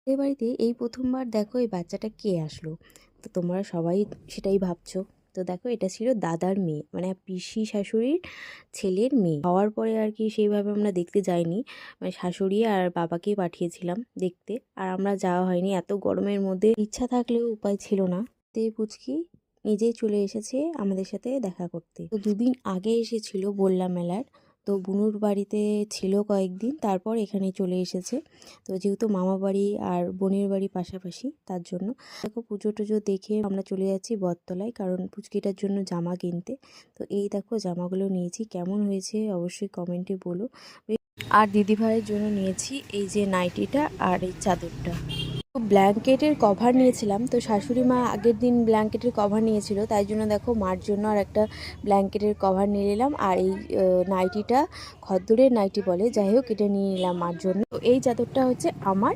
এই বাড়িতে এই প্রথমবার দেখো এই বাচ্চাটা কে আসলো। তো তোমরা সবাই সেটাই ভাবছো। তো দেখো এটা ছিল দাদার মেয়ে, মানে পিসি শাশুড়ির ছেলের মেয়ে হওয়ার পরে আর কি সেইভাবে আমরা দেখতে যাইনি, মানে শাশুড়ি আর বাবাকেই পাঠিয়েছিলাম দেখতে। আর আমরা যাওয়া হয়নি এত গরমের মধ্যে, ইচ্ছা থাকলেও উপায় ছিল না। তে পুচকি নিজেই চলে এসেছে আমাদের সাথে দেখা করতে। তো দুদিন আগে এসেছিল বললাম মেলার। তো বুনুর বাড়িতে ছিল কয়েকদিন, তারপর এখানে চলে এসেছে। তো যেহেতু মামা বাড়ি আর বোনের বাড়ি পাশাপাশি, তার জন্য দেখো পুজো টুজো দেখে আমরা চলে যাচ্ছি বটতলায়, কারণ পুচকিটার জন্য জামা কিনতে। তো এই দেখো জামাগুলো নিয়েছি, কেমন হয়েছে অবশ্যই কমেন্টে বলো। আর দিদিভাইয়ের জন্য নিয়েছি এই যে নাইটিটা আর এই চাদরটা। ব্ল্যাঙ্কেটের কভার নিয়েছিলাম, তো শাশুড়ি মা আগের দিন ব্ল্যাঙ্কেটের কভার নিয়েছিল, তাই জন্য দেখো মার জন্য আর একটা ব্ল্যাঙ্কেটের কভার নিয়ে নিলাম। আর এই নাইটিটা খদ্দরের নাইটি বলে, যাই হোক এটা নিয়ে নিলাম মার জন্য। তো এই চাদরটা হচ্ছে আমার।